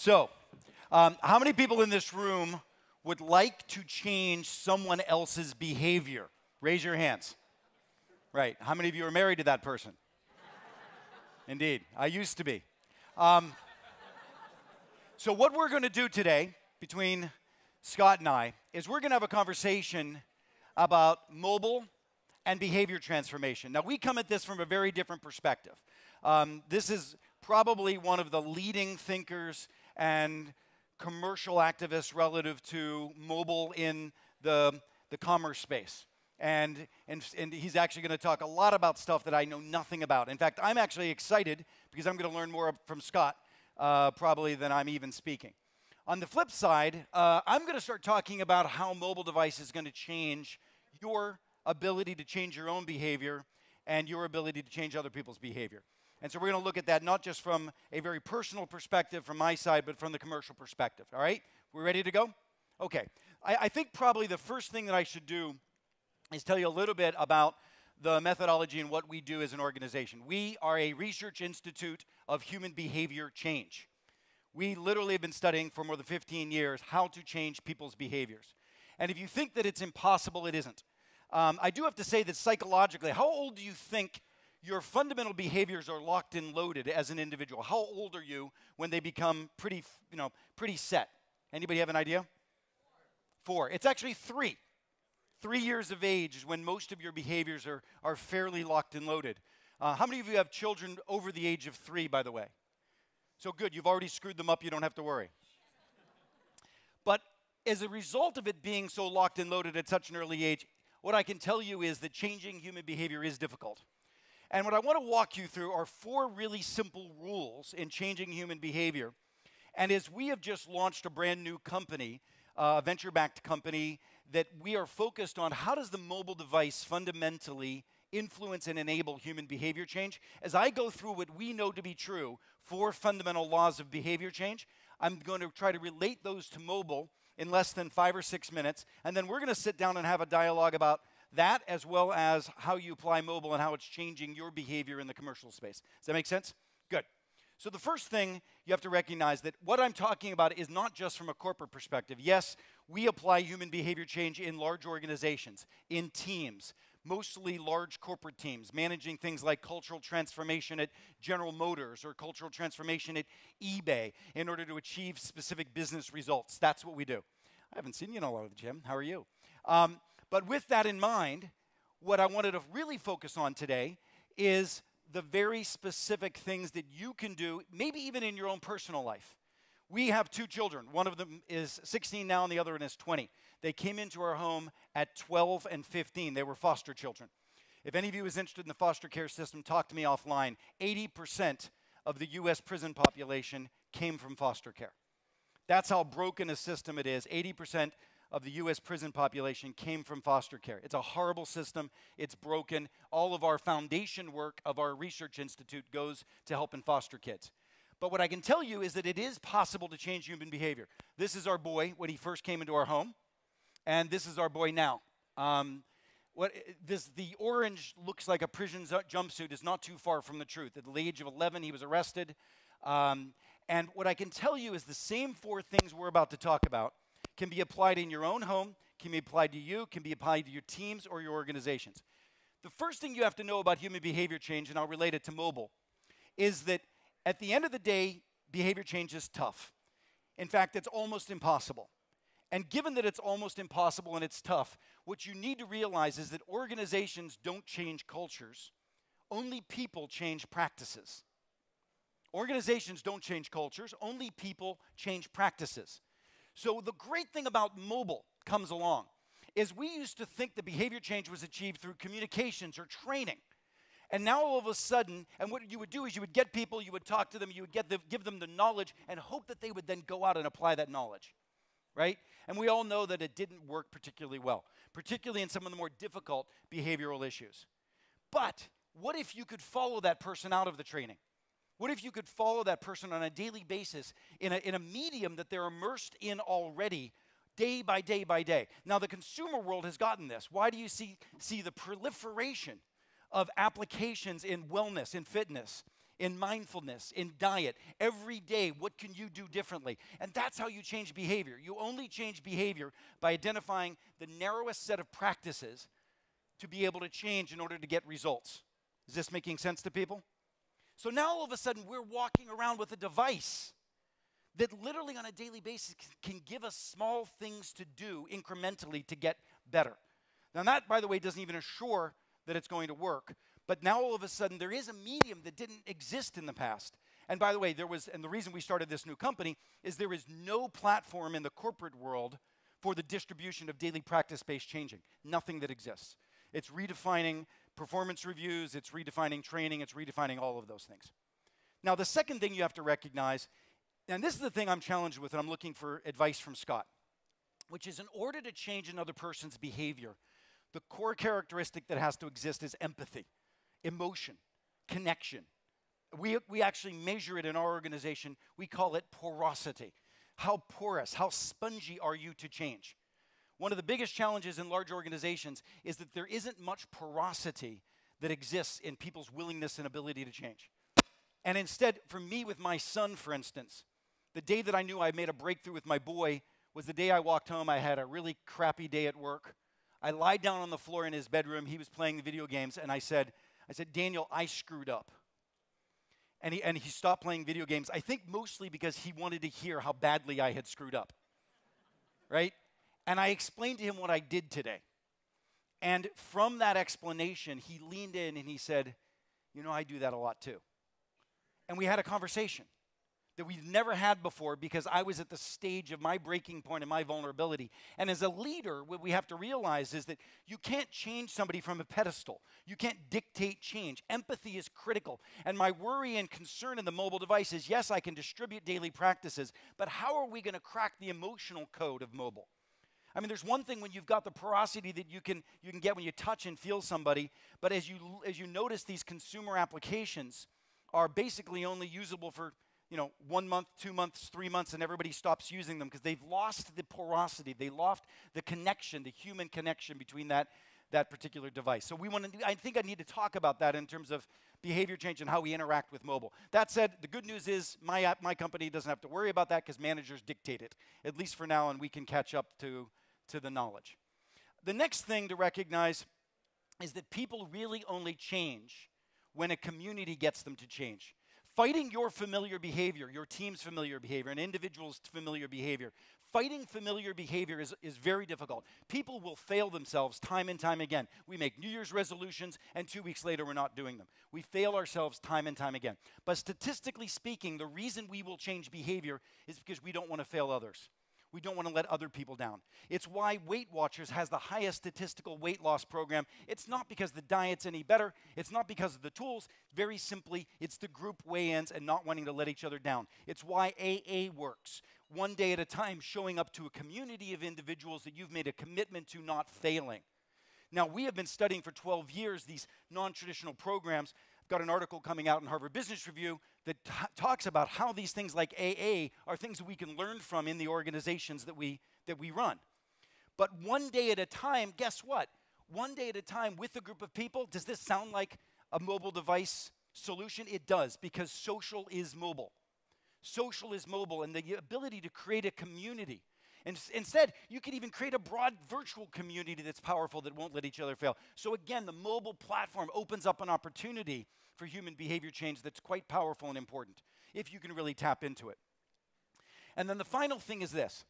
So, how many people in this room would like to change someone else's behavior? Raise your hands. Right. How many of you are married to that person? Indeed. I used to be. So what we're going to do today, between Scott and I, is we're going to have a conversation about mobile and behavior transformation. Now, we come at this from a very different perspective. This is probably one of the leading thinkers and commercial activists relative to mobile in the commerce space. And he's actually going to talk a lot about stuff that I know nothing about. In fact, I'm actually excited because I'm going to learn more from Scott probably than I'm even speaking. On the flip side, I'm going to start talking about how mobile device is going to change your ability to change your own behavior and your ability to change other people's behavior. And so we're going to look at that not just from a very personal perspective from my side, but from the commercial perspective. All right? We're ready to go? Okay. I think probably the first thing that I should do is tell you a little bit about the methodology and what we do as an organization. We are a research institute of human behavior change. We literally have been studying for more than 15 years how to change people's behaviors. And if you think that it's impossible, it isn't. I do have to say that psychologically, how old do you think your fundamental behaviors are locked and loaded as an individual? How old are you when they become pretty set? Anybody have an idea? 4. It's actually 3. 3 years of age is when most of your behaviors are fairly locked and loaded. How many of you have children over the age of 3, by the way? So good, you've already screwed them up, you don't have to worry. But as a result of it being so locked and loaded at such an early age, what I can tell you is that changing human behavior is difficult. And what I want to walk you through are 4 really simple rules in changing human behavior. And as we have just launched a brand new company, a venture-backed company, that we are focused on how does the mobile device fundamentally influence and enable human behavior change. As I go through what we know to be true, 4 fundamental laws of behavior change, I'm going to try to relate those to mobile in less than 5 or 6 minutes. And then we're going to sit down and have a dialogue about that, as well as how you apply mobile and how it's changing your behavior in the commercial space. Does that make sense? Good. So the first thing you have to recognize that what I'm talking about is not just from a corporate perspective. Yes, we apply human behavior change in large organizations, in teams, mostly large corporate teams, managing things like cultural transformation at General Motors or cultural transformation at eBay in order to achieve specific business results. That's what we do. I haven't seen you in a lot of the gym. How are you? But with that in mind, what I wanted to really focus on today is the very specific things that you can do, maybe even in your own personal life. We have 2 children. One of them is 16 now and the other one is 20. They came into our home at 12 and 15. They were foster children. If any of you is interested in the foster care system, talk to me offline. 80% of the U.S. prison population came from foster care. That's how broken a system it is. 80% of the U.S. prison population came from foster care. It's a horrible system. It's broken. All of our foundation work of our research institute goes to helping foster kids. But what I can tell you is that it is possible to change human behavior. This is our boy when he first came into our home, and this is our boy now. The orange looks like a prison jumpsuit is not too far from the truth. At the age of 11, he was arrested. And what I can tell you is the same 4 things we're about to talk about can be applied in your own home, can be applied to you, can be applied to your teams or your organizations. The first thing you have to know about human behavior change, and I'll relate it to mobile, is that at the end of the day, behavior change is tough. In fact, it's almost impossible. And given that it's almost impossible and it's tough, what you need to realize is that organizations don't change cultures. Only people change practices. Organizations don't change cultures. Only people change practices. So the great thing about mobile comes along is we used to think that behavior change was achieved through communications or training. And now all of a sudden, and what you would do is you would get people, you would talk to them, you would give them the knowledge and hope that they would then go out and apply that knowledge, right? And we all know that it didn't work particularly well, particularly in some of the more difficult behavioral issues. But what if you could follow that person out of the training? What if you could follow that person on a daily basis in a medium that they're immersed in already, day by day by day? Now, the consumer world has gotten this. Why do you see the proliferation of applications in wellness, in fitness, in mindfulness, in diet. Every day, what can you do differently? And that's how you change behavior. You only change behavior by identifying the narrowest set of practices to be able to change in order to get results. Is this making sense to people? So now all of a sudden, we're walking around with a device that literally on a daily basis can give us small things to do incrementally to get better. Now that, by the way, doesn't even assure that it's going to work. But now all of a sudden, there is a medium that didn't exist in the past. And by the way, and the reason we started this new company is there is no platform in the corporate world for the distribution of daily practice-based changing. Nothing that exists. It's redefining performance reviews, it's redefining training, it's redefining all of those things. Now, the second thing you have to recognize, and this is the thing I'm challenged with, and I'm looking for advice from Scott, which is in order to change another person's behavior, the core characteristic that has to exist is empathy, emotion, connection. We actually measure it in our organization. We call it porosity. How porous, how spongy are you to change? One of the biggest challenges in large organizations is that there isn't much porosity that exists in people's willingness and ability to change. And instead, for me with my son, for instance, the day that I knew I made a breakthrough with my boy was the day I walked home. I had a really crappy day at work. I lied down on the floor in his bedroom. He was playing the video games, and I said, Daniel, I screwed up. And he stopped playing video games, I think mostly because he wanted to hear how badly I had screwed up, right? And I explained to him what I did today. And from that explanation, he leaned in and he said, you know, I do that a lot too. And we had a conversation that we've never had before because I was at the stage of my breaking point and my vulnerability. And as a leader, what we have to realize is that you can't change somebody from a pedestal. You can't dictate change. Empathy is critical. And my worry and concern in the mobile device is, yes, I can distribute daily practices, but how are we going to crack the emotional code of mobile? I mean, there's one thing when you've got the porosity that you can get when you touch and feel somebody, but as you notice, these consumer applications are basically only usable for 1 month, 2 months, 3 months, and everybody stops using them because they've lost the porosity, they lost the connection, the human connection between that particular device. So I think I need to talk about that in terms of behavior change and how we interact with mobile. That said, the good news is my company doesn't have to worry about that because managers dictate it, at least for now, and we can catch up to the knowledge. The next thing to recognize is that people really only change when a community gets them to change. Fighting your familiar behavior, your team's familiar behavior, an individual's familiar behavior, fighting familiar behavior is very difficult. People will fail themselves time and time again. We make New Year's resolutions, and 2 weeks later, we're not doing them. We fail ourselves time and time again. But statistically speaking, the reason we will change behavior is because we don't want to fail others. We don't want to let other people down. It's why Weight Watchers has the highest statistical weight loss program. It's not because the diet's any better. It's not because of the tools. Very simply, it's the group weigh-ins and not wanting to let each other down. It's why AA works. One day at a time, showing up to a community of individuals that you've made a commitment to not failing. Now, we have been studying for 12 years these non-traditional programs. I've got an article coming out in Harvard Business Review that talks about how these things like AA are things that we can learn from in the organizations that we run. But one day at a time, guess what? One day at a time with a group of people, does this sound like a mobile device solution? It does, because social is mobile. Social is mobile, and the ability to create a community. And instead, you could even create a broad virtual community that's powerful that won't let each other fail. So again, the mobile platform opens up an opportunity for human behavior change that's quite powerful and important, if you can really tap into it. And then the final thing is this.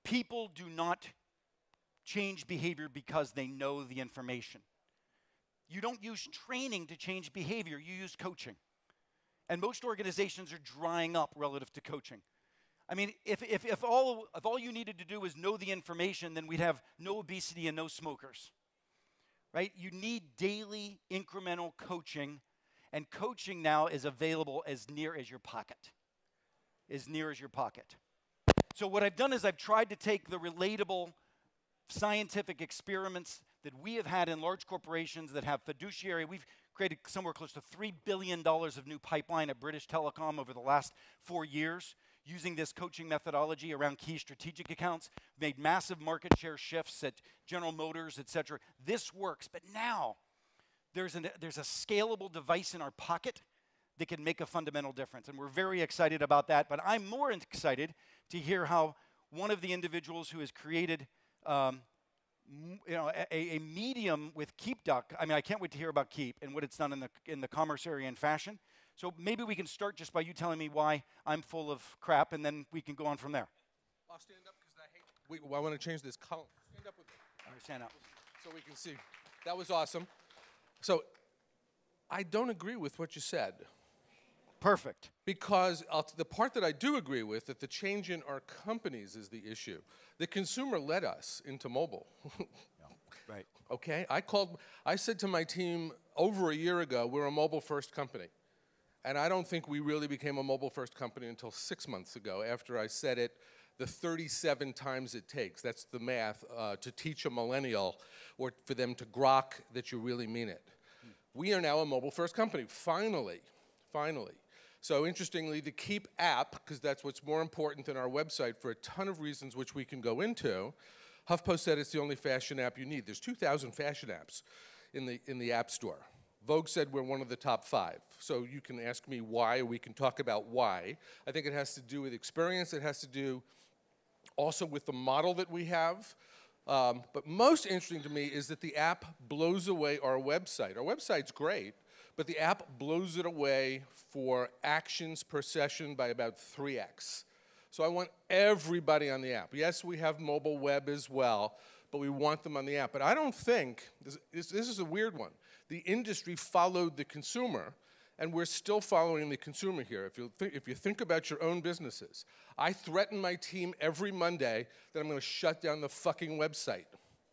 People do not change behavior because they know the information. You don't use training to change behavior, you use coaching. And most organizations are drying up relative to coaching. I mean, if all you needed to do was know the information, then we'd have no obesity and no smokers, right? You need daily incremental coaching, and coaching now is available as near as your pocket, So what I've done is I've tried to take the relatable scientific experiments that we have had in large corporations that have fiduciary. We've created somewhere close to $3 billion of new pipeline at British Telecom over the last 4 years. Using this coaching methodology around key strategic accounts, made massive market share shifts at General Motors, et cetera. This works, but now there's a scalable device in our pocket that can make a fundamental difference. And we're very excited about that. But I'm more excited to hear how one of the individuals who has created a medium with KeepDuck. I mean, I can't wait to hear about Keep and what it's done in the commerce area and fashion. So maybe we can start just by you telling me why I'm full of crap, and then we can go on from there. I'll stand up because I hate. I want to change this column. Stand up with me. All right, stand up. So we can see. That was awesome. So I don't agree with what you said. Perfect. Because the part that I do agree with, that the change in our companies is the issue. The consumer led us into mobile. Right. Okay? I said to my team over a year ago, we're a mobile-first company. And I don't think we really became a mobile-first company until 6 months ago, after I said it the 37 times it takes. That's the math to teach a millennial or for them to grok that you really mean it. We are now a mobile-first company, finally, finally. So interestingly, the Keep app, because that's what's more important than our website for a ton of reasons which we can go into, HuffPost said it's the only fashion app you need. There's 2,000 fashion apps in the App Store. Vogue said we're one of the top 5. So you can ask me why, or we can talk about why. I think it has to do with experience. It has to do also with the model that we have. But most interesting to me is that the app blows away our website. Our website's great, but the app blows it away for actions per session by about 3x. So I want everybody on the app. Yes, we have mobile web as well, but we want them on the app. But I don't think, this is a weird one, the industry followed the consumer, and we're still following the consumer here. If you think about your own businesses, I threaten my team every Monday that I'm going to shut down the fucking website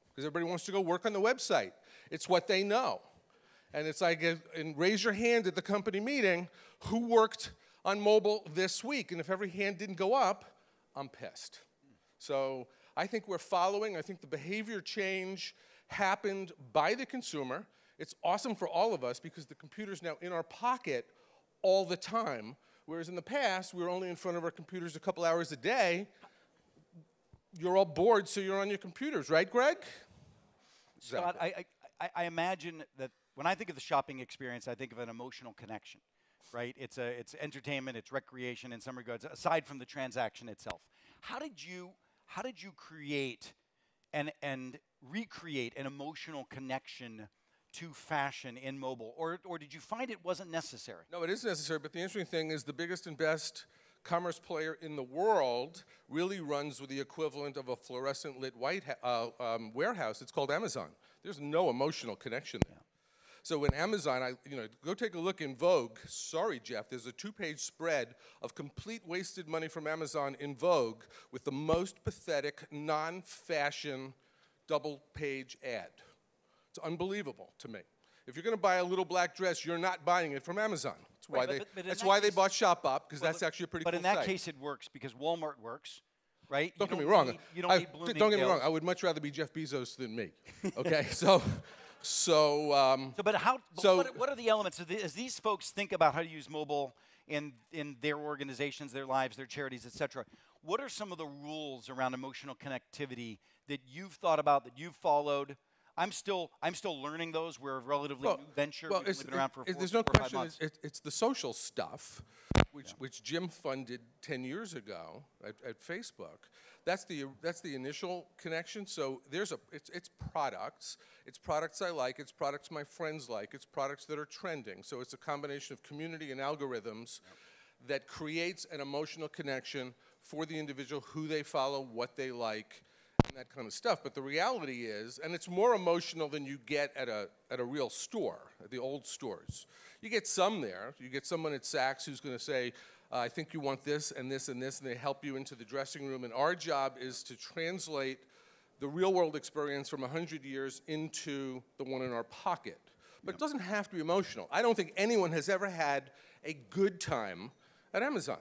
because everybody wants to go work on the website. It's what they know. And it's like, and raise your hand at the company meeting, who worked on mobile this week? And if every hand didn't go up, I'm pissed. So I think we're following. I think the behavior change happened by the consumer. It's awesome for all of us because the computer's now in our pocket all the time, whereas in the past, we were only in front of our computers a couple hours a day. You're all bored, so you're on your computers, right, Greg? Scott, I imagine that when I think of the shopping experience, I think of an emotional connection, right? It's entertainment, it's recreation in some regards, aside from the transaction itself. How did you create and recreate an emotional connection to fashion in mobile, or did you find it wasn't necessary? No, it is necessary, but the interesting thing is the biggest and best commerce player in the world really runs with the equivalent of a fluorescent lit warehouse. It's called Amazon. There's no emotional connection there. Yeah. So when Amazon, go take a look in Vogue. Sorry, Jeff, there's a 2-page spread of complete wasted money from Amazon in Vogue with the most pathetic non-fashion double-page ad. It's unbelievable to me. If you're going to buy a little black dress, you're not buying it from Amazon. That's why they bought Shop Up, because that's actually a pretty cool site. But in that case, it works because Walmart works, right? Don't get me wrong. You don't need Bloomingdale's. Don't get me wrong. I would much rather be Jeff Bezos than me. Okay, what are the elements? As these folks think about how to use mobile in their organizations, their lives, their charities, et cetera, what are some of the rules around emotional connectivity that you've thought about, that you've followed? I'm still learning those. We're a relatively new venture. We've been around for there's no 4 or 5 question. months. It's the social stuff, which Jim funded 10 years ago at Facebook. That's the initial connection. So it's products. It's products I like. It's products my friends like. It's products that are trending. So it's a combination of community and algorithms that creates an emotional connection for the individual, who they follow, what they like, and that kind of stuff. But the reality is, and it's more emotional than you get at a real store, at the old stores. You get some there. You get someone at Saks who's going to say, I think you want this and this and this, and they help you into the dressing room. And our job is to translate the real-world experience from 100 years into the one in our pocket. But it doesn't have to be emotional. I don't think anyone has ever had a good time at Amazon.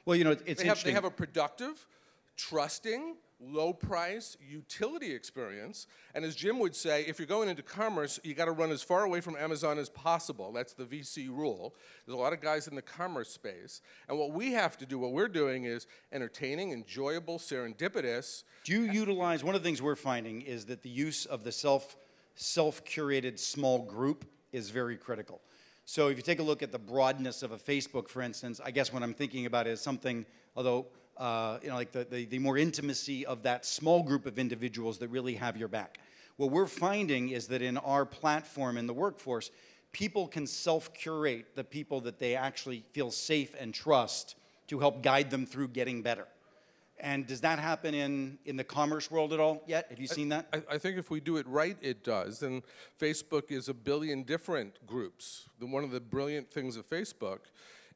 Well, it's interesting. They have a productive, trusting, low-price utility experience. And as Jim would say, if you're going into commerce, you got to run as far away from Amazon as possible. That's the VC rule. There's a lot of guys in the commerce space. And what we have to do, what we're doing is entertaining, enjoyable, serendipitous. Do you utilize, one of the things we're finding is that the use of the self-curated small group is very critical. So if you take a look at the broadness of a Facebook, for instance, I guess what I'm thinking about is something, although, you know, like the more intimacy of that small group of individuals that really have your back. What we're finding is that in our platform in the workforce, people can self-curate the people that they actually feel safe and trust to help guide them through getting better. And does that happen in the commerce world at all yet? Have you seen that? I think if we do it right, it does. And Facebook is a billion different groups. One of the brilliant things of Facebook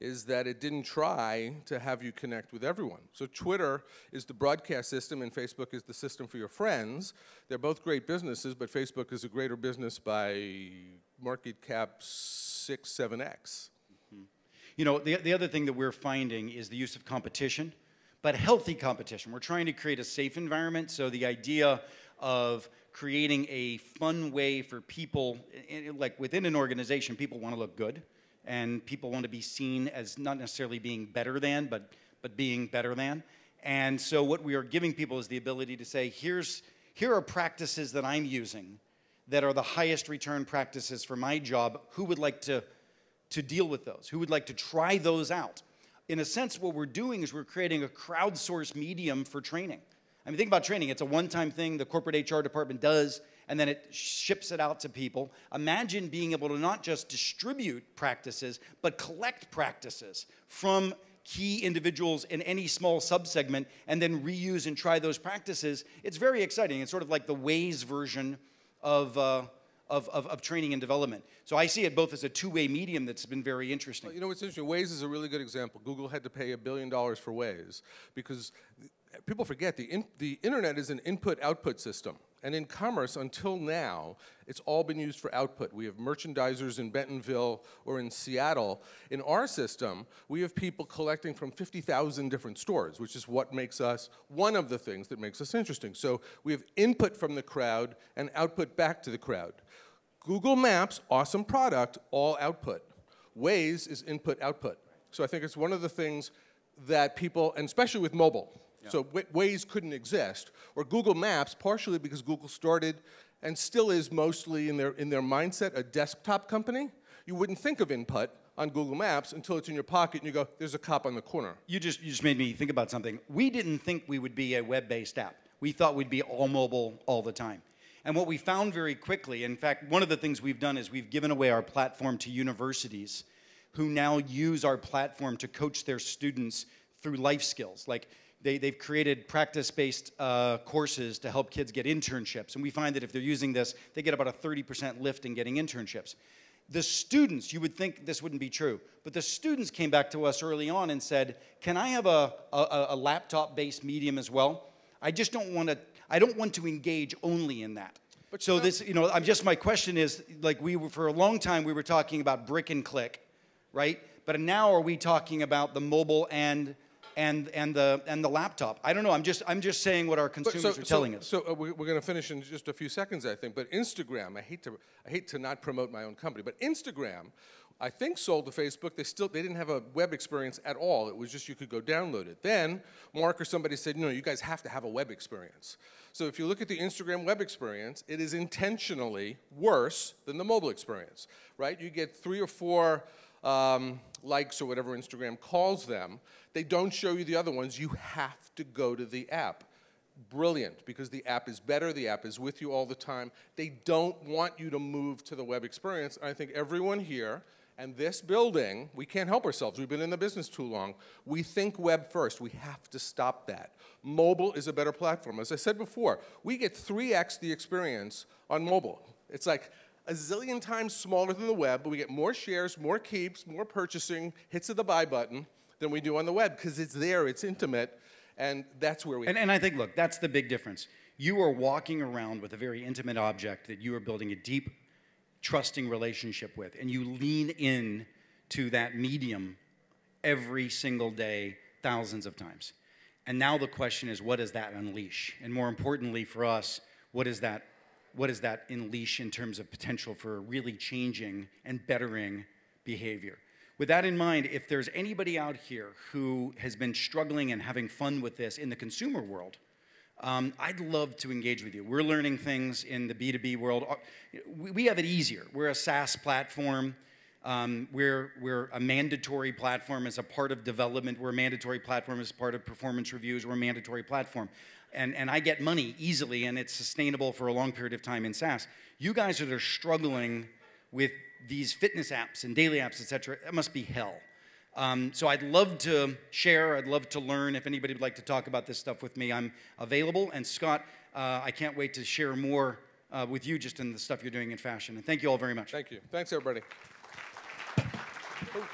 is that it didn't try to have you connect with everyone. So Twitter is the broadcast system and Facebook is the system for your friends. They're both great businesses, but Facebook is a greater business by market cap 6, 7x. Mm-hmm. You know, the other thing that we're finding is the use of competition, but healthy competition. We're trying to create a safe environment, so the idea of creating a fun way for people, like within an organization, people want to look good. And people want to be seen as not necessarily being better than, but being better than. And so what we are giving people is the ability to say, here are practices that I'm using that are the highest return practices for my job. Who would like to deal with those? Who would like to try those out? In a sense, what we're doing is we're creating a crowdsourced medium for training. I mean, think about training. It's a one-time thing the corporate HR department does, and then it ships it out to people. Imagine being able to not just distribute practices, but collect practices from key individuals in any small subsegment and then reuse and try those practices. It's very exciting. It's sort of like the Waze version of training and development. So I see it both as a two-way medium that's been very interesting. Well, you know what's interesting? Waze is a really good example. Google had to pay $1 billion for Waze because people forget the internet is an input-output system. And in commerce, until now, it's all been used for output. We have merchandisers in Bentonville or in Seattle. In our system, we have people collecting from 50,000 different stores, which is what makes us, one of the things that makes us interesting. So we have input from the crowd and output back to the crowd. Google Maps, awesome product, all output. Waze is input-output. So I think it's one of the things that people, and especially with mobile, so Waze couldn't exist, or Google Maps, partially because Google started and still is mostly in their mindset a desktop company. You wouldn't think of input on Google Maps until it's in your pocket and you go, there's a cop on the corner. You just made me think about something. We didn't think we would be a web-based app. We thought we'd be all mobile all the time. And what we found very quickly, in fact, one of the things we've done is we've given away our platform to universities who now use our platform to coach their students through life skills. Like, they've created practice-based courses to help kids get internships. And we find that if they're using this, they get about a 30% lift in getting internships. The students, you would think this wouldn't be true, but the students came back to us early on and said, can I have a laptop-based medium as well? I just don't want to, I don't want to engage only in that. But so this, you know, my question is, like, for a long time, we were talking about brick and click, right? But now are we talking about the mobile and the laptop? I don't know. I'm just saying what our consumers are telling us. So we're going to finish in just a few seconds, I think. But Instagram, I hate to not promote my own company, but Instagram, I think, sold to Facebook. They didn't have a web experience at all. It was just you could go download it. Then Mark or somebody said, no, you guys have to have a web experience. So if you look at the Instagram web experience, it is intentionally worse than the mobile experience, right? You get 3 or 4 likes or whatever Instagram calls them. They don't show you the other ones. You have to go to the app. Brilliant, because the app is better. The app is with you all the time. They don't want you to move to the web experience. I think everyone here and this building, we can't help ourselves. We've been in the business too long. We think web first. We have to stop that. Mobile is a better platform. As I said before, we get 3x the experience on mobile. It's like a zillion times smaller than the web, but we get more shares, more keeps, more purchasing, hits of the buy button than we do on the web, because it's there, it's intimate, and that's where we... And I think, look, that's the big difference. You are walking around with a very intimate object that you are building a deep, trusting relationship with, and you lean in to that medium every single day, thousands of times. And now the question is, what does that unleash? And more importantly for us, what does that unleash in terms of potential for really changing and bettering behavior? With that in mind, if there's anybody out here who has been struggling and having fun with this in the consumer world, I'd love to engage with you. We're learning things in the B2B world. We have it easier. We're a SaaS platform. We're a mandatory platform as a part of development. We're a mandatory platform as part of performance reviews. We're a mandatory platform. And I get money easily, and it's sustainable for a long period of time in SaaS. You guys that are struggling with these fitness apps and daily apps, et cetera, that must be hell. So I'd love to share. I'd love to learn. If anybody would like to talk about this stuff with me, I'm available. And Scott, I can't wait to share more with you just in the stuff you're doing in fashion. And thank you all very much. Thank you. Thanks, everybody. Oh.